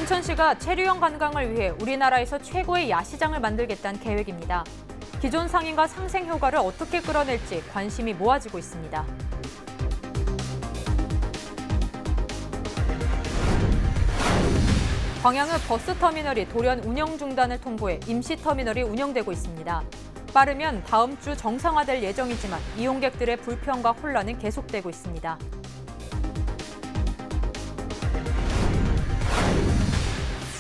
순천시가 체류형 관광을 위해 우리나라에서 최고의 야시장을 만들겠다는 계획입니다. 기존 상인과 상생 효과를 어떻게 끌어낼지 관심이 모아지고 있습니다. 광양읍 버스터미널이 돌연 운영 중단을 통보해 임시터미널이 운영되고 있습니다. 빠르면 다음 주 정상화될 예정이지만 이용객들의 불편과 혼란은 계속되고 있습니다.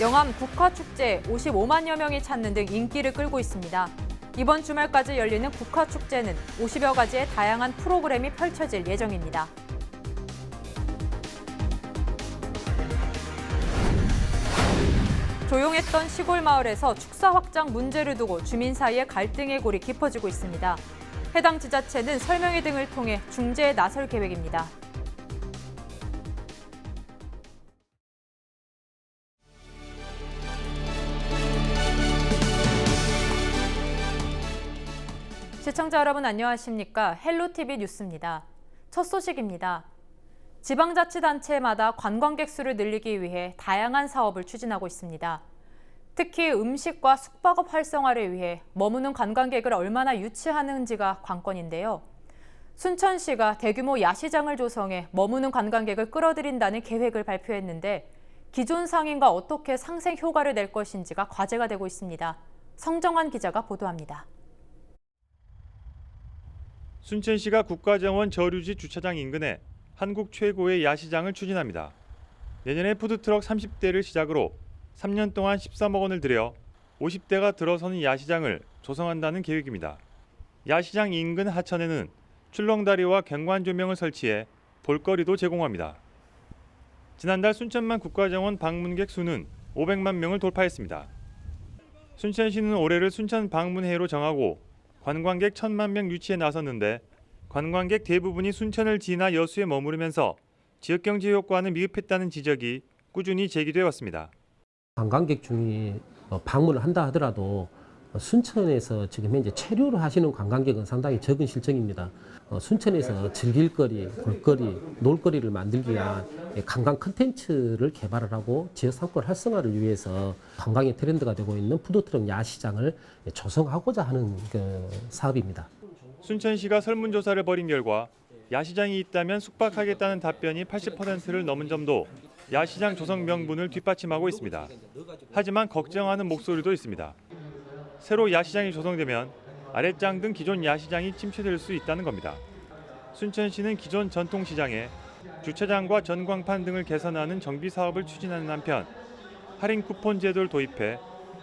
영암 국화축제에 55만여 명이 찾는 등 인기를 끌고 있습니다. 이번 주말까지 열리는 국화축제는 50여 가지의 다양한 프로그램이 펼쳐질 예정입니다. 조용했던 시골 마을에서 축사 확장 문제를 두고 주민 사이에 갈등의 골이 깊어지고 있습니다. 해당 지자체는 설명회 등을 통해 중재에 나설 계획입니다. 시청자 여러분 안녕하십니까? 헬로티비 뉴스입니다. 첫 소식입니다. 지방자치단체마다 관광객 수를 늘리기 위해 다양한 사업을 추진하고 있습니다. 특히 음식과 숙박업 활성화를 위해 머무는 관광객을 얼마나 유치하는지가 관건인데요. 순천시가 대규모 야시장을 조성해 머무는 관광객을 끌어들인다는 계획을 발표했는데 기존 상인과 어떻게 상생 효과를 낼 것인지가 과제가 되고 있습니다. 성정환 기자가 보도합니다. 순천시가 국가정원 저류지 주차장 인근에 한국 최고의 야시장을 추진합니다. 내년에 푸드트럭 30대를 시작으로 3년 동안 13억 원을 들여 50대가 들어서는 야시장을 조성한다는 계획입니다. 야시장 인근 하천에는 출렁다리와 경관 조명을 설치해 볼거리도 제공합니다. 지난달 순천만 국가정원 방문객 수는 500만 명을 돌파했습니다. 순천시는 올해를 순천 방문해로 정하고 관광객 1,000만 명 유치에 나섰는데 관광객 대부분이 순천을 지나 여수에 머무르면서 지역경제 효과는 미흡했다는 지적이 꾸준히 제기돼 왔습니다. 관광객 중에 방문을 한다 하더라도 순천에서 지금 현재 체류를 하시는 관광객은 상당히 적은 실정입니다. 순천에서 즐길 거리, 볼거리, 놀거리를 만들기 위한 관광 콘텐츠를 개발을 하고 지역 상권 활성화를 위해서 관광의 트렌드가 되고 있는 푸드트럭 야시장을 조성하고자 하는 사업입니다. 순천시가 설문조사를 벌인 결과 야시장이 있다면 숙박하겠다는 답변이 80%를 넘은 점도 야시장 조성 명분을 뒷받침하고 있습니다. 하지만 걱정하는 목소리도 있습니다. 새로 야시장이 조성되면 아랫장 등 기존 야시장이 침체될 수 있다는 겁니다. 순천시는 기존 전통시장에 주차장과 전광판 등을 개선하는 정비 사업을 추진하는 한편 할인 쿠폰 제도를 도입해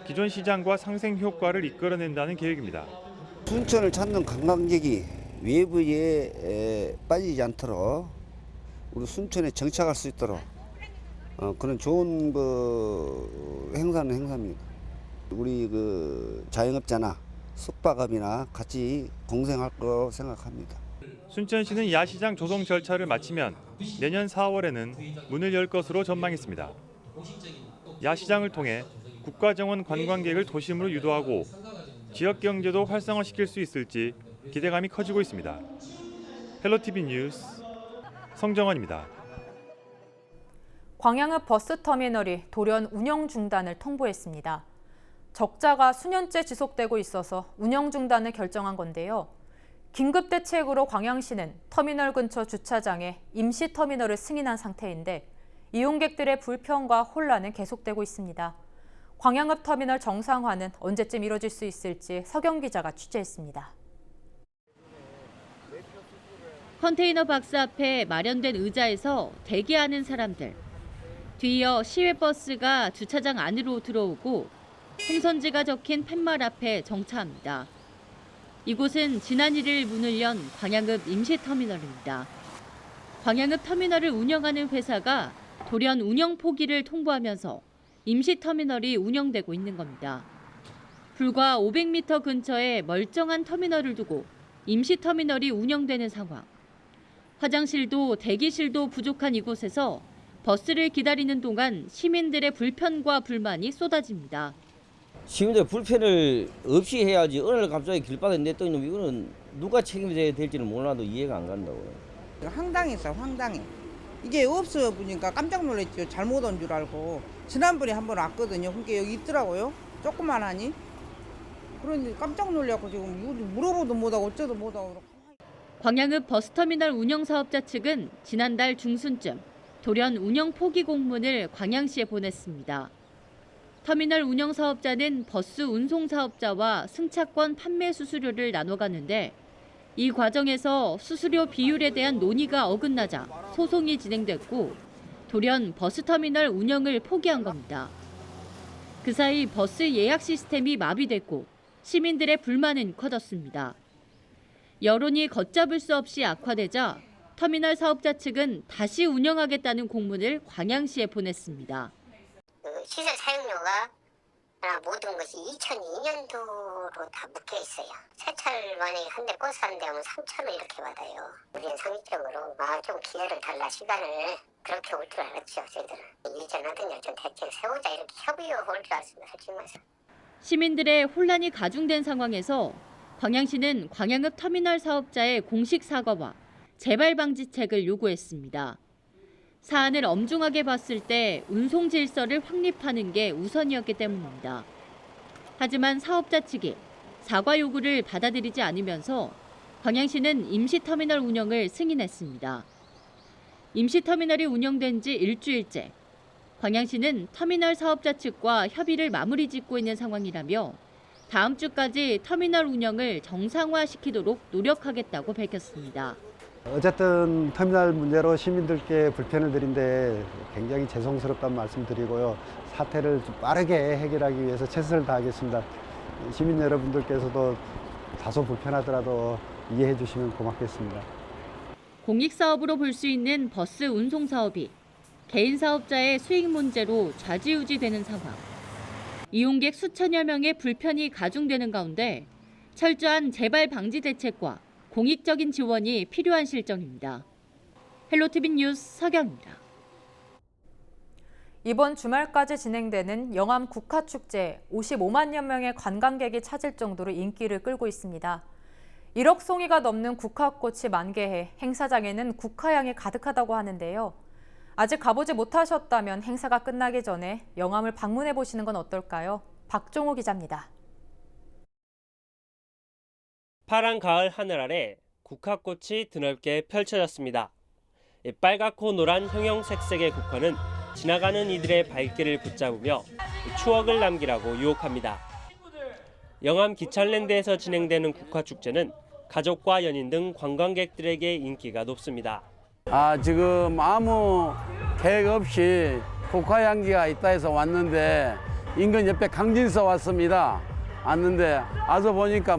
기존 시장과 상생 효과를 이끌어낸다는 계획입니다. 순천을 찾는 관광객이 외부에 빠지지 않도록 우리 순천에 정착할 수 있도록 그런 좋은 행사는 행사입니다. 우리 자영업자나 숙박업이나 같이 공생할 거라고 생각합니다. 순천시는 야시장 조성 절차를 마치면 내년 4월에는 문을 열 것으로 전망했습니다. 야시장을 통해 국가정원 관광객을 도심으로 유도하고 지역 경제도 활성화시킬 수 있을지 기대감이 커지고 있습니다. 헬로티비 뉴스 성정환입니다. 광양읍 버스터미널이 돌연 운영 중단을 통보했습니다. 적자가 수년째 지속되고 있어서 운영 중단을 결정한 건데요. 긴급 대책으로 광양시는 터미널 근처 주차장에 임시터미널을 승인한 상태인데 이용객들의 불편과 혼란은 계속되고 있습니다. 광양읍 터미널 정상화는 언제쯤 이뤄질 수 있을지 서경 기자가 취재했습니다. 컨테이너 박스 앞에 마련된 의자에서 대기하는 사람들. 뒤이어 시외버스가 주차장 안으로 들어오고 행선지가 적힌 팻말 앞에 정차합니다. 이곳은 지난 1일 문을 연 광양읍 임시터미널입니다. 광양읍 터미널을 운영하는 회사가 돌연 운영 포기를 통보하면서 임시터미널이 운영되고 있는 겁니다. 불과 500m 근처에 멀쩡한 터미널을 두고 임시터미널이 운영되는 상황. 화장실도 대기실도 부족한 이곳에서 버스를 기다리는 동안 시민들의 불편과 불만이 쏟아집니다. 시민들 불편을 없이 해야지 어느 날 갑자기 길바닥에 냈더니 이거는 누가 책임져야 될지는 몰라도 이해가 안 간다고요. 황당했어요, 황당해. 이게 없어 보니까 깜짝 놀랐죠. 잘못 온 줄 알고. 지난번에 한 번 왔거든요. 그게 여기 있더라고요. 조금만 하니. 그런데 깜짝 놀라고 지금 이거 물어보도 못하고 어쩌도 못하고. 광양읍 버스터미널 운영사업자 측은 지난달 중순쯤 돌연 운영 포기 공문을 광양시에 보냈습니다. 터미널 운영사업자는 버스 운송사업자와 승차권 판매 수수료를 나눠가는데 이 과정에서 수수료 비율에 대한 논의가 어긋나자 소송이 진행됐고 돌연 버스터미널 운영을 포기한 겁니다. 그 사이 버스 예약 시스템이 마비됐고 시민들의 불만은 커졌습니다. 여론이 걷잡을 수 없이 악화되자 터미널 사업자 측은 다시 운영하겠다는 공문을 광양시에 보냈습니다. 시설 사용료가 모든 것이 2002년도로 다 묶여 있어요. 새 차를 만약에 한 대 꿔서 한 대 하면 3,000원 이렇게 받아요. 우리는 상식적으로 좀 기회를 달라 시간을 그렇게 올 줄 알았죠. 저희들은 일전하든 여전 대책 세우자 이렇게 협의가 올 줄 알았습니다. 솔직히 말해서. 시민들의 혼란이 가중된 상황에서 광양시는 광양읍 터미널 사업자의 공식 사과와 재발 방지책을 요구했습니다. 사안을 엄중하게 봤을 때 운송 질서를 확립하는 게 우선이었기 때문입니다. 하지만 사업자 측이 사과 요구를 받아들이지 않으면서 광양시는 임시터미널 운영을 승인했습니다. 임시터미널이 운영된 지 일주일째, 광양시는 터미널 사업자 측과 협의를 마무리 짓고 있는 상황이라며 다음 주까지 터미널 운영을 정상화시키도록 노력하겠다고 밝혔습니다. 어쨌든 터미널 문제로 시민들께 불편을 드린데 굉장히 죄송스럽다는 말씀드리고요. 사태를 좀 빠르게 해결하기 위해서 최선을 다하겠습니다. 시민 여러분들께서도 다소 불편하더라도 이해해 주시면 고맙겠습니다. 공익사업으로 볼 수 있는 버스 운송 사업이 개인 사업자의 수익 문제로 좌지우지되는 상황. 이용객 수천여 명의 불편이 가중되는 가운데 철저한 재발 방지 대책과 공익적인 지원이 필요한 실정입니다. 헬로티비 뉴스 서경입니다. 이번 주말까지 진행되는 영암 국화축제 55만여 명의 관광객이 찾을 정도로 인기를 끌고 있습니다. 1억 송이가 넘는 국화꽃이 만개해 행사장에는 국화향이 가득하다고 하는데요. 아직 가보지 못하셨다면 행사가 끝나기 전에 영암을 방문해 보시는 건 어떨까요? 박종호 기자입니다. 파란 가을 하늘 아래 국화꽃이 드넓게 펼쳐졌습니다. 빨갛고 노란 형형색색의 국화는 지나가는 이들의 발길을 붙잡으며 추억을 남기라고 유혹합니다. 영암 기찰랜드에서 진행되는 국화축제는 가족과 연인 등 관광객들에게 인기가 높습니다. 지금 아무 계획 없이 국화향기가 있다 해서 왔는데 인근 옆에 강진서 왔습니다. 왔는데 와서 보니까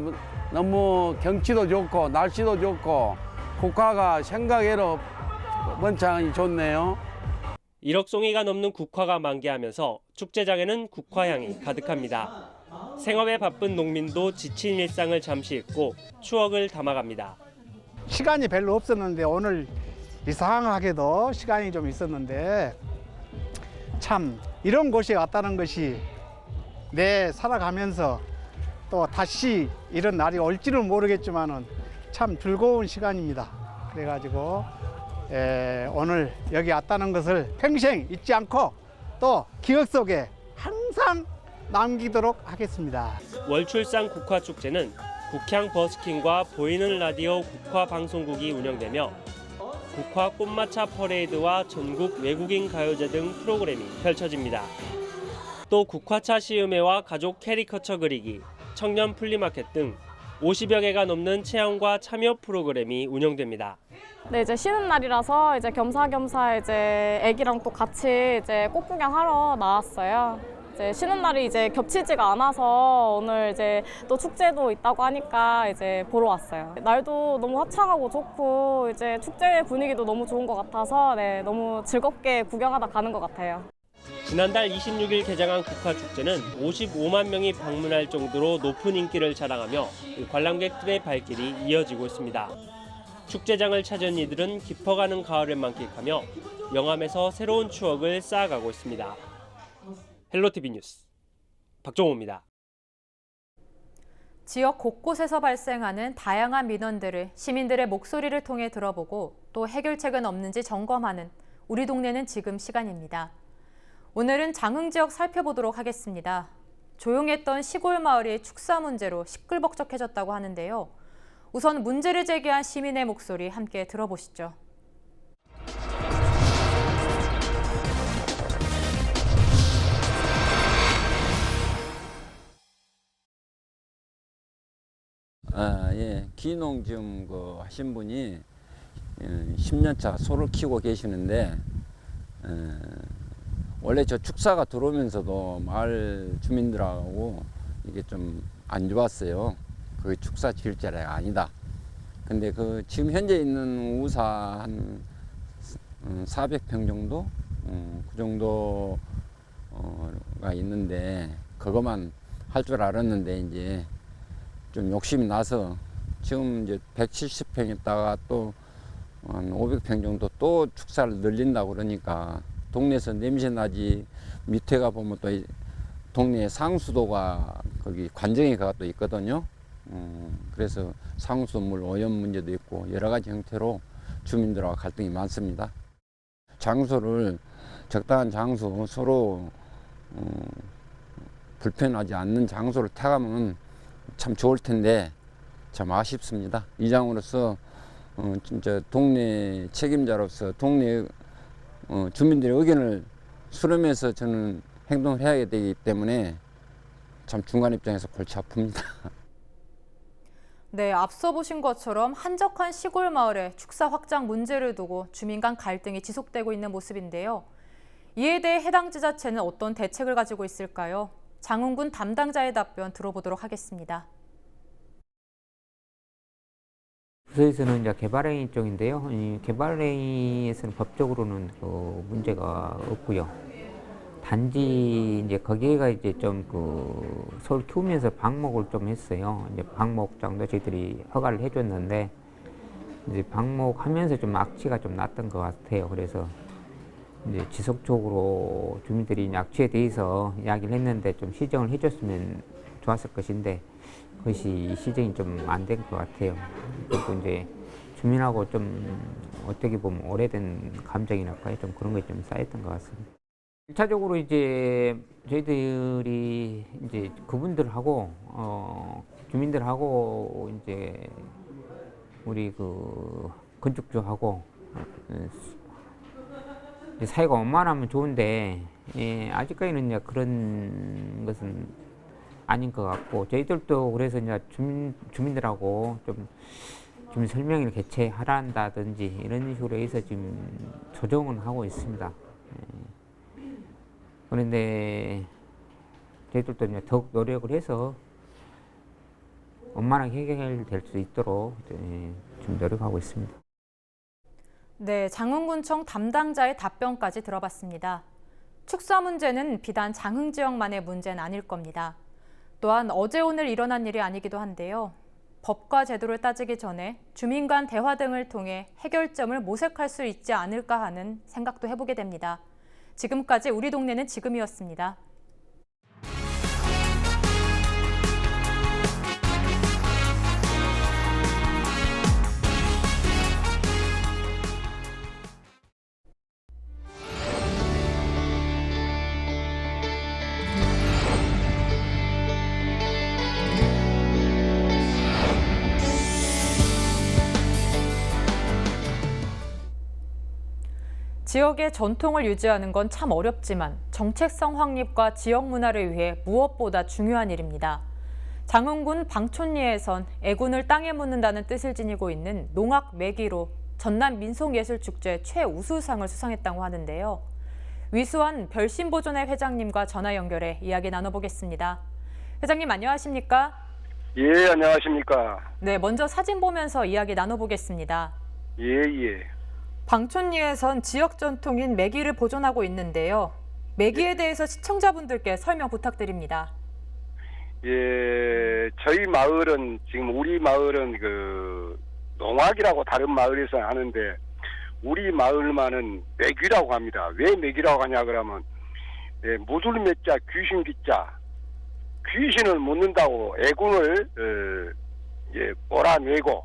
너무 경치도 좋고 날씨도 좋고 국화가 생각외로 번창이 좋네요. 1억 송이가 넘는 국화가 만개하면서 축제장에는 국화향이 가득합니다. 생업에 바쁜 농민도 지친 일상을 잠시 잊고 추억을 담아갑니다. 시간이 별로 없었는데 오늘 이상하게도 시간이 좀 있었는데 참 이런 곳에 왔다는 것이 내 살아가면서 또 다시 이런 날이 올지는 모르겠지만은 참 즐거운 시간입니다. 그래가지고 오늘 여기 왔다는 것을 평생 잊지 않고 또 기억 속에 항상 남기도록 하겠습니다. 월출산 국화축제는 국향 버스킹과 보이는 라디오 국화 방송국이 운영되며 국화 꽃마차 퍼레이드와 전국 외국인 가요제 등 프로그램이 펼쳐집니다. 또 국화차 시음회와 가족 캐리커처 그리기, 청년 플리마켓 등 50여 개가 넘는 체험과 참여 프로그램이 운영됩니다. 네, 이제 쉬는 날이라서 이제 겸사겸사 이제 애기랑 또 같이 이제 꽃 구경하러 나왔어요. 이제 쉬는 날이 이제 겹치지가 않아서 오늘 이제 또 축제도 있다고 하니까 이제 보러 왔어요. 날도 너무 화창하고 좋고 이제 축제 분위기도 너무 좋은 것 같아서 네, 너무 즐겁게 구경하다 가는 것 같아요. 지난달 26일 개장한 국화축제는 55만 명이 방문할 정도로 높은 인기를 자랑하며 관람객들의 발길이 이어지고 있습니다. 축제장을 찾은 이들은 깊어가는 가을을 만끽하며 영암에서 새로운 추억을 쌓아가고 있습니다. 헬로티비 뉴스 박종호입니다. 지역 곳곳에서 발생하는 다양한 민원들을 시민들의 목소리를 통해 들어보고 또 해결책은 없는지 점검하는 우리 동네는 지금 시간입니다. 오늘은 장흥 지역 살펴보도록 하겠습니다. 조용했던 시골 마을이 축사 문제로 시끌벅적해졌다고 하는데요. 우선 문제를 제기한 시민의 목소리 함께 들어보시죠. 예, 기농 지금 하신 분이 10년차 소를 키우고 계시는데 원래 저 축사가 들어오면서도 마을 주민들하고 이게 좀 안 좋았어요. 그게 축사 지을 자리가 아니다. 근데 지금 현재 있는 우사 한 400평 정도? 그 정도가 있는데 그것만 할 줄 알았는데 이제 좀 욕심이 나서 지금 이제 170평에다가 또 한 500평 정도 또 축사를 늘린다고 그러니까 동네에서 냄새 나지. 밑에가 보면 또 동네에 상수도가 거기 관정이가 또 있거든요. 그래서 상수물 오염 문제도 있고 여러 가지 형태로 주민들과 갈등이 많습니다. 장소를 적당한 장소, 서로 불편하지 않는 장소를 택하면 참 좋을 텐데 참 아쉽습니다. 이장으로서 진짜 동네 책임자로서 동네 주민들의 의견을 수렴해서 저는 행동을 해야 되기 때문에 참 중간 입장에서 골치 아픕니다. 네, 앞서 보신 것처럼 한적한 시골 마을에 축사 확장 문제를 두고 주민 간 갈등이 지속되고 있는 모습인데요. 이에 대해 해당 지자체는 어떤 대책을 가지고 있을까요? 장흥군 담당자의 답변 들어보도록 하겠습니다. 부서에서는 이제 개발행위 쪽인데요. 이 개발행위에서는 법적으로는 문제가 없고요. 단지 이제 거기가 이제 좀 소를 키우면서 방목을 좀 했어요. 이제 방목장도 저희들이 허가를 해줬는데 이제 방목하면서 좀 악취가 좀 났던 것 같아요. 그래서 이제 지속적으로 주민들이 악취에 대해서 이야기를 했는데 좀 시정을 해줬으면 좋았을 것인데 그것이 시정이 좀 안 된 것 같아요. 그리고 이제 주민하고 좀 어떻게 보면 오래된 감정이랄까요? 좀 그런 게 좀 쌓였던 것 같습니다. 1차적으로 이제 저희들이 이제 그분들하고 주민들하고 이제 우리 건축주하고 이제 사이가 원만하면 좋은데 아직까지는 이제 그런 것은 아닌 것 같고 저희들도 그래서 이제 주민들하고 좀 주민 설명회를 개최하란다든지 이런 식으로 해서 지금 조정은 하고 있습니다. 그런데 저희들도 이제 더욱 노력을 해서 원만하게 해결될 수 있도록 좀 노력하고 있습니다. 네, 장흥군청 담당자의 답변까지 들어봤습니다. 축사 문제는 비단 장흥 지역만의 문제는 아닐 겁니다. 또한 어제 오늘 일어난 일이 아니기도 한데요. 법과 제도를 따지기 전에 주민 간 대화 등을 통해 해결점을 모색할 수 있지 않을까 하는 생각도 해보게 됩니다. 지금까지 우리 동네는 지금이었습니다. 지역의 전통을 유지하는 건 참 어렵지만 정체성 확립과 지역 문화를 위해 무엇보다 중요한 일입니다. 장흥군 방촌리에선 애군을 땅에 묻는다는 뜻을 지니고 있는 농악 매기로 전남 민속예술축제 최우수상을 수상했다고 하는데요. 위수한 별심보존회 회장님과 전화 연결해 이야기 나눠보겠습니다. 회장님 안녕하십니까? 예, 안녕하십니까? 네, 먼저 사진 보면서 이야기 나눠보겠습니다. 예. 방촌리에선 지역 전통인 매기를 보존하고 있는데요. 매기에 대해서 시청자분들께 설명 부탁드립니다. 예, 저희 마을은 지금 우리 마을은 농악이라고 다른 마을에서 하는데 우리 마을만은 매기라고 합니다. 왜 매기라고 하냐 그러면 무술매자 귀신기자 귀신을 묻는다고 애군을 몰아내고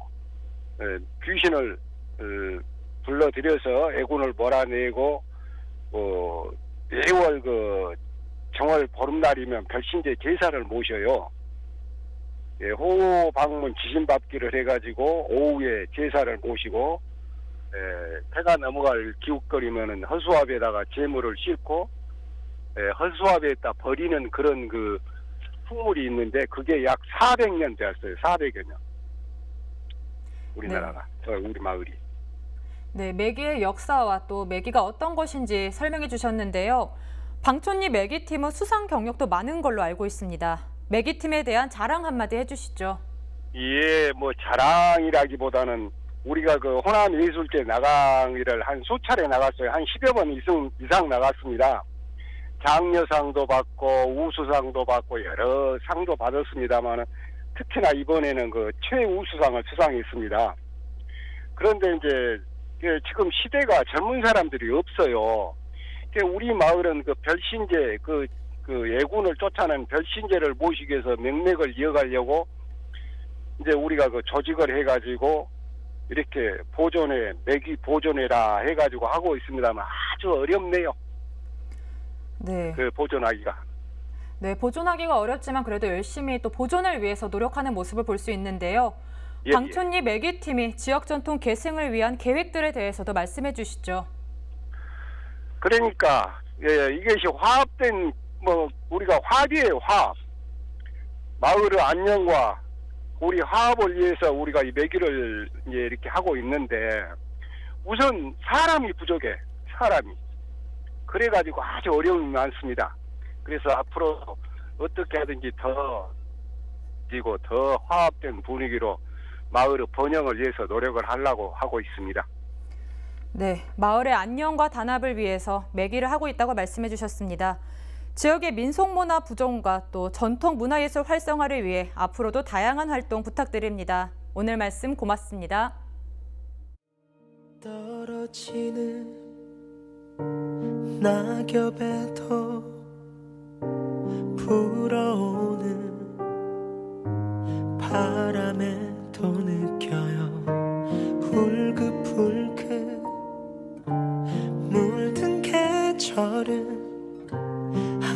귀신을 불러들여서 애군을 몰아내고 6월 그 정월 보름날이면 별신제 제사를 모셔요. 예, 호호 방문 지신밥기를 해가지고 오후에 제사를 모시고, 해가 넘어갈 기웃거리면은 허수아비에다가 재물을 싣고, 허수아비에다 버리는 그런 그 풍물이 있는데 그게 약 400년 되었어요. 400여 년. 우리나라가, 우리 마을이. 네, 매기의 역사와 또 매기가 어떤 것인지 설명해 주셨는데요. 방촌리 매기팀은 수상 경력도 많은 걸로 알고 있습니다. 매기팀에 대한 자랑 한마디 해주시죠. 예, 뭐 자랑이라기보다는 우리가 그 호남예술제 나강이를 한 수차례 나갔어요. 한 10여 번 이상 나갔습니다. 장려상도 받고 우수상도 받고 여러 상도 받았습니다만 특히나 이번에는 그 최우수상을 수상했습니다. 그런데 이제 지금 시대가 젊은 사람들이 없어요. 우리 마을은 그 별신제 그 예군을 쫓아낸 별신제를 모시기 위해서 명맥을 이어가려고 이제 우리가 그 조직을 해가지고 이렇게 보존해 매기 보존해라 해가지고 하고 있습니다만 아주 어렵네요. 네. 그 보존하기가. 네, 보존하기가 어렵지만 그래도 열심히 또 보존을 위해서 노력하는 모습을 볼 수 있는데요. 예, 방촌리 매기팀이 지역 전통 계승을 위한 계획들에 대해서도 말씀해 주시죠. 그러니까 이것이 화합된 우리가 화합이에요. 화합. 마을의 안녕과 우리 화합을 위해서 우리가 이 매기를 이제 이렇게 하고 있는데 우선 사람이 부족해. 사람이. 그래가지고 아주 어려움이 많습니다. 그래서 앞으로 어떻게 하든지 더 화합된 분위기로 마을의 번영을 위해서 노력을 하려고 하고 있습니다. 네, 마을의 안녕과 단합을 위해서 매기를 하고 있다고 말씀해 주셨습니다. 지역의 민속문화 부존과 또 전통 문화예술 활성화를 위해 앞으로도 다양한 활동 부탁드립니다. 오늘 말씀 고맙습니다. 떨어지는 낙엽에도 불어오는 바람에도 느껴요. 울긋불긋 물든 계절은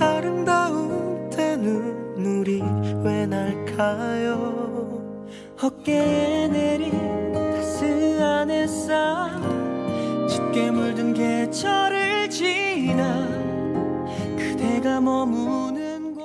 아름다울 때 눈물이 왜 날까요? 어깨에 내린 따스한 햇살 짙게 물든 계절을 지나 그대가 머무는 곳.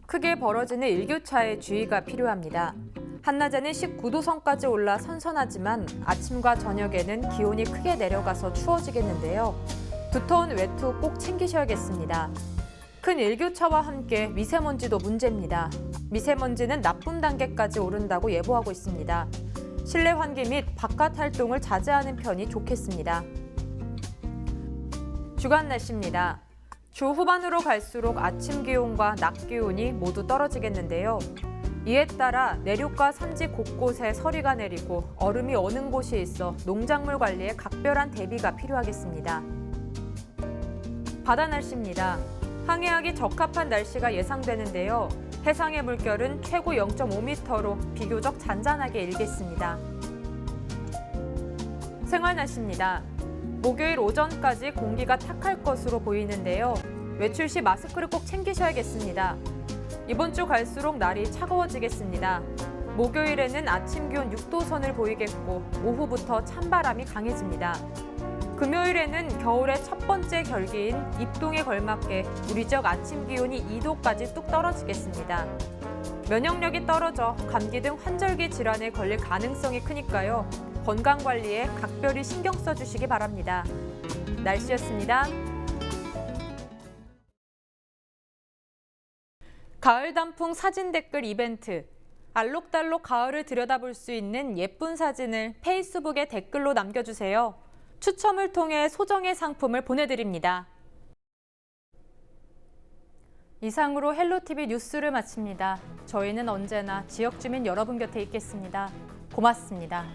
크게 벌어지는 일교차에 주의가 필요합니다. 한낮에는 19도선까지 올라 선선하지만 아침과 저녁에는 기온이 크게 내려가서 추워지겠는데요. 두터운 외투 꼭 챙기셔야겠습니다. 큰 일교차와 함께 미세먼지도 문제입니다. 미세먼지는 나쁨 단계까지 오른다고 예보하고 있습니다. 실내 환기 및 바깥 활동을 자제하는 편이 좋겠습니다. 주간 날씨입니다. 주 후반으로 갈수록 아침 기온과 낮 기온이 모두 떨어지겠는데요. 이에 따라 내륙과 산지 곳곳에 서리가 내리고 얼음이 어는 곳이 있어 농작물 관리에 각별한 대비가 필요하겠습니다. 바다 날씨입니다. 항해하기 적합한 날씨가 예상되는데요. 해상의 물결은 최고 0.5m로 비교적 잔잔하게 일겠습니다. 생활 날씨입니다. 목요일 오전까지 공기가 탁할 것으로 보이는데요. 외출 시 마스크를 꼭 챙기셔야겠습니다. 이번 주 갈수록 날이 차가워지겠습니다. 목요일에는 아침 기온 6도선을 보이겠고 오후부터 찬바람이 강해집니다. 금요일에는 겨울의 첫 번째 결기인 입동에 걸맞게 우리 지역 아침 기온이 2도까지 뚝 떨어지겠습니다. 면역력이 떨어져 감기 등 환절기 질환에 걸릴 가능성이 크니까요. 건강관리에 각별히 신경 써주시기 바랍니다. 날씨였습니다. 가을 단풍 사진 댓글 이벤트. 알록달록 가을을 들여다볼 수 있는 예쁜 사진을 페이스북에 댓글로 남겨주세요. 추첨을 통해 소정의 상품을 보내드립니다. 이상으로 헬로티비 뉴스를 마칩니다. 저희는 언제나 지역 주민 여러분 곁에 있겠습니다. 고맙습니다.